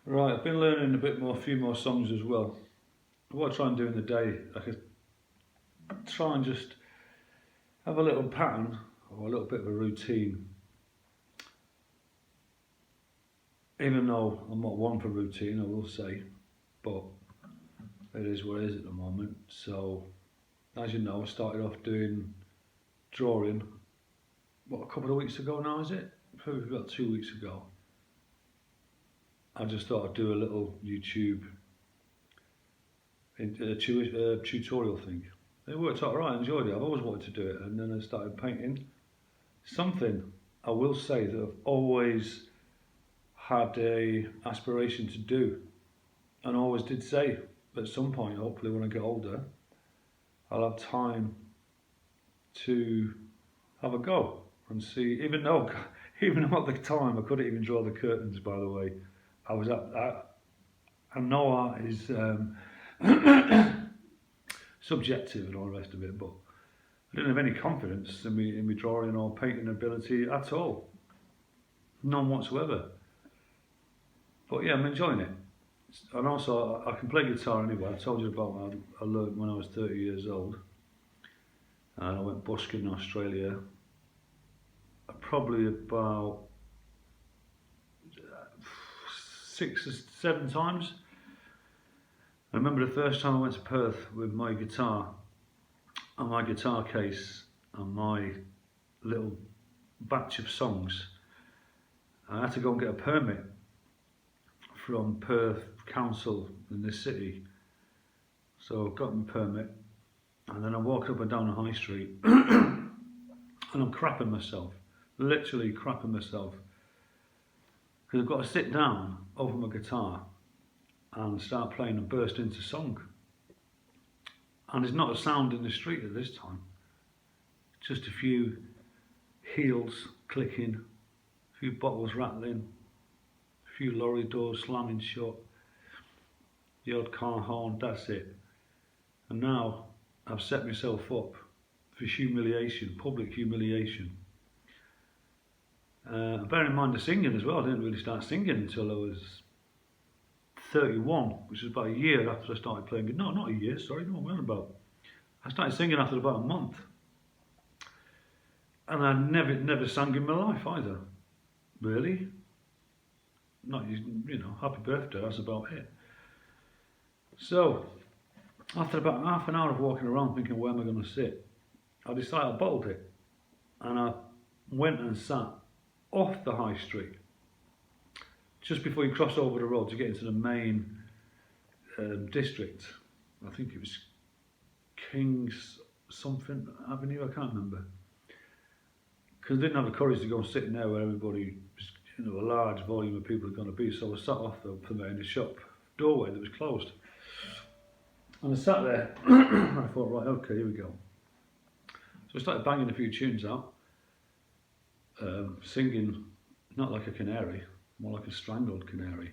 Right, I've been learning a few more songs as well. What I try and do in the day, I could try and just have a little pattern or a little bit of a routine. Even though I'm not one for routine, I will say, but it is what it is at the moment. So, as you know, I started off doing drawing, a couple of weeks ago now, is it? Probably about 2 weeks ago. I just thought I'd do a little YouTube tutorial thing. It worked out right, I enjoyed it. I've always wanted to do it, and then I started painting. Something I will say that I've always had a aspiration to do, and I always did say at some point, hopefully when I get older, I'll have time to have a go and see. Even though at the time I couldn't even draw the curtains. By the way, I know art is subjective and all the rest of it, but I didn't have any confidence in me drawing or painting ability at all. None whatsoever. But yeah, I'm enjoying it. And also, I can play guitar anyway. I told you about I learned when I was 30 years old. And I went busking in Australia probably about 6 or 7 times. I remember the first time I went to Perth with my guitar and my guitar case and my little batch of songs. I had to go and get a permit from Perth Council in this city. So I got my permit, and then I walked up and down the high street and I'm crapping myself, literally crapping myself, because I've got to sit down over my guitar and start playing and burst into song. And there's not a sound in the street at this time, just a few heels clicking, a few bottles rattling, a few lorry doors slamming shut, the odd car horn, that's it. And now I've set myself up for humiliation, public humiliation. Bearing in mind the singing as well, I didn't really start singing until I was 31, which is about a year after I started playing. No, not a year, sorry, no, what about? I started singing after about a month. And I never sang in my life either, really. Not, happy birthday, that's about it. So, after about half an hour of walking around thinking, where am I going to sit? I decided I bottled it. And I went and sat off the high street, just before you cross over the road to get into the main district. I think it was King's something Avenue, I can't remember. Because I didn't have the courage to go and sit in there where everybody, a large volume of people are going to be. So I sat off from there in the shop doorway that was closed. And I sat there, I thought, right, okay, here we go. So I started banging a few tunes out, singing not like a canary, more like a strangled canary.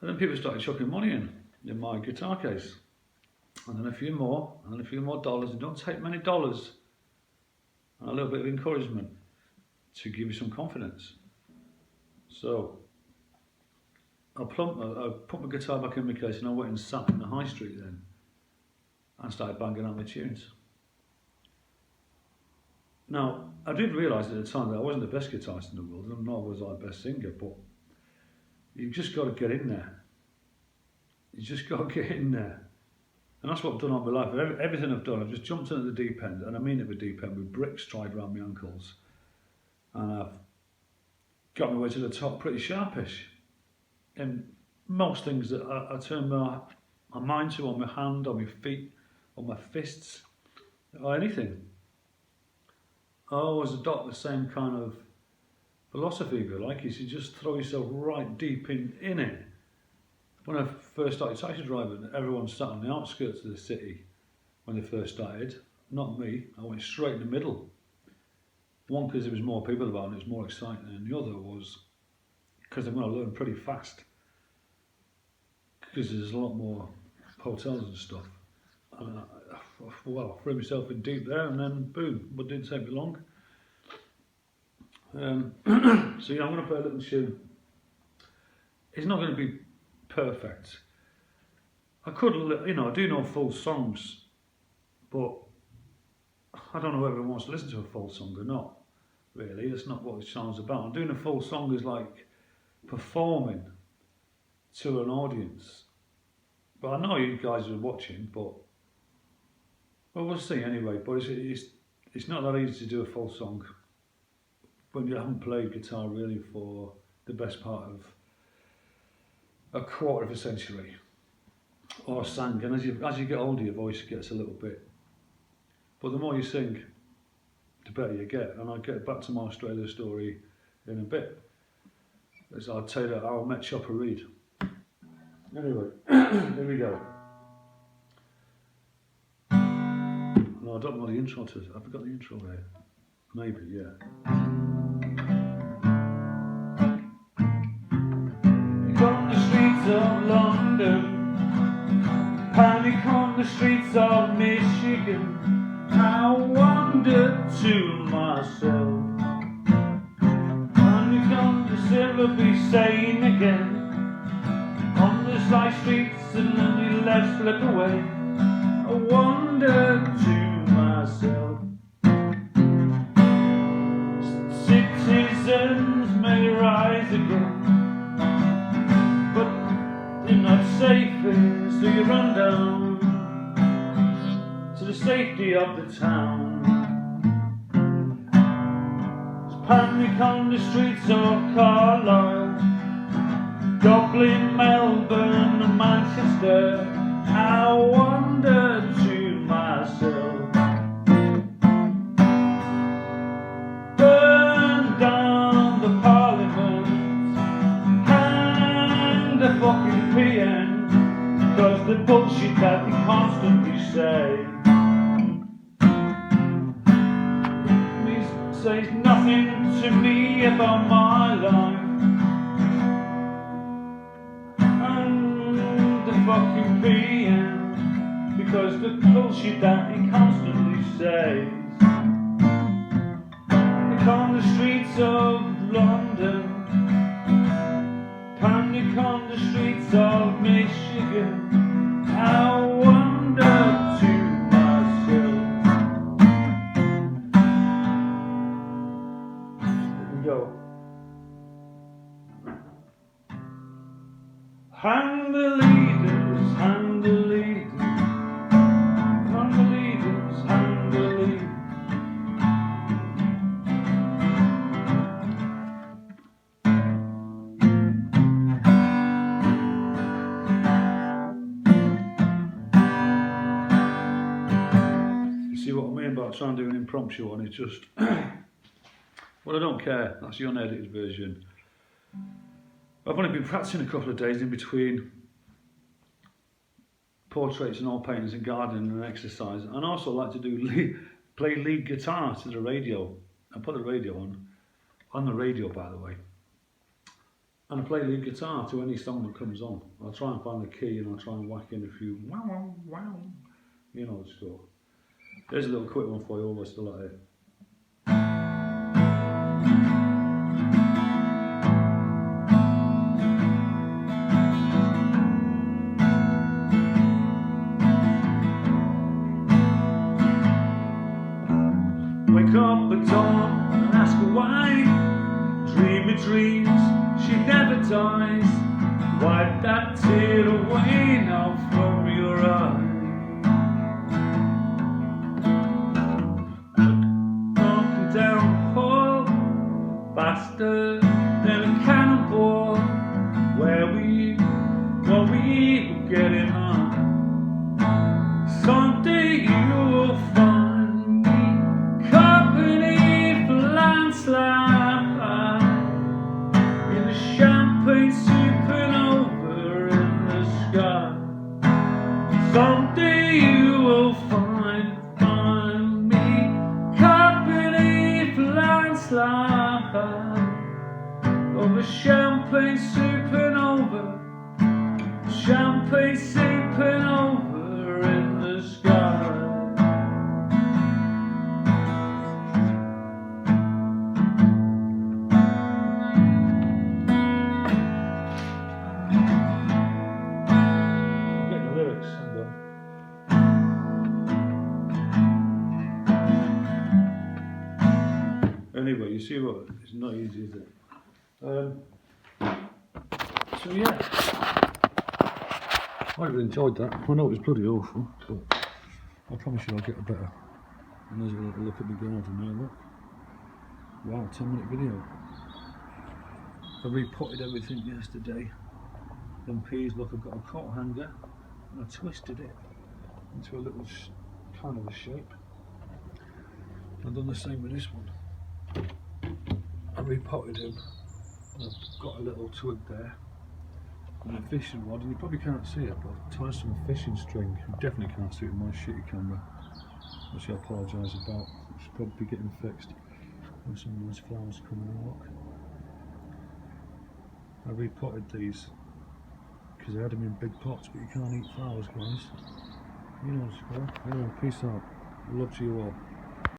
And then people started chucking money in my guitar case. And then a few more, and then a few more dollars. It don't take many dollars. And a little bit of encouragement to give you some confidence. So I put my guitar back in my case and I went and sat in the high street then and started banging out my tunes. Now, I did realise at the time that I wasn't the best guitarist in the world, and nor was I the best singer, but you've just got to get in there. You just got to get in there. And that's what I've done all my life. Everything I've done, I've just jumped into the deep end, and I mean it the deep end, with bricks tied around my ankles. And I've got my way to the top pretty sharpish. And most things that I turn my mind to, on my hand, on my feet, on my fists, or anything, I always adopt the same kind of philosophy, if you like, is you just throw yourself right deep in it. When I first started taxi driving, everyone sat on the outskirts of the city when they first started. Not me, I went straight in the middle. One, because there was more people about and it was more exciting, and the other was because I'm going to learn pretty fast. Because there's a lot more hotels and stuff. And I threw myself in deep there, and then boom, but it didn't take me long. So yeah, I'm going to play a little tune it's not going to be perfect. I could, I do know full songs, but I don't know whether everyone wants to listen to a full song or not. Really, that's not what this song's about. I'm doing a full song is like performing to an audience. But I know you guys are watching, but well, we'll see anyway. But it's not that easy to do a full song when you haven't played guitar really for the best part of a quarter of a century or sang. And as you get older, your voice gets a little bit. But the more you sing, the better you get. And I'll get back to my Australia story in a bit. As I'll tell you how I met Chopper Read. Anyway, here we go. No, I don't know the intro to it. Have I got the intro there? Maybe, yeah. On the streets of London, panic on the streets of Michigan, I wonder to myself, when you come to silver be sane again, on the sly streets and then we let slip away, I wonder to myself, citizens may rise again, you're not safe here, so you run down to the safety of the town. There's panic on the streets of Carlisle, Dublin, Melbourne and Manchester. I wonder to myself, burn down the Parliament, hang the fucking PN, cause the bullshit that they constantly say says nothing to me about my life, and the fucking PN, because the bullshit that he constantly says. Panic on the streets of London, panic on the streets of Michigan, I wonder to myself. Here we go. Hang the leaders, hang the leaders, hang the leaders, hang the leaders. See what I mean about trying to do an impromptu one? It's just, well, I don't care. That's the unedited version. I've only been practicing a couple of days in between portraits and oil paintings and gardening and exercise. And I also like to do play lead guitar to the radio. I put the radio on the radio, by the way. And I play lead guitar to any song that comes on. I'll try and find the key and I'll try and whack in a few wow, wow, wow. You know the score. There's a little quick one for you, all still like it. Wake up at dawn and ask her why. Dream her dreams, she never dies. Wipe that tear away now from your eye. Downhill, faster than a cannonball, where we were getting on. Someday you will find me company for landslide in a champagne supernova in the sky. Someday you will find of a champagne supernova, champagne supernova in the sky. see what, it's not easy, is it? So yeah, I really enjoyed that. I know it was bloody awful, but I promise you I'll get a better. And there's a little look at the garden there, look. Wow, 10-minute video. I repotted everything yesterday. Them peas, look, I've got a cot hanger and I twisted it into a little kind of a shape. I've done the same with this one. I repotted him and I've got a little twig there and a fishing rod, and you probably can't see it, but I've tied some fishing string. You definitely can't see it with my shitty camera, which I apologise about. It should probably be getting fixed. There's some nice flowers coming in, look. I repotted these because I had them in big pots, but you can't eat flowers, guys. You know the score. Anyway, peace out. Love to you all.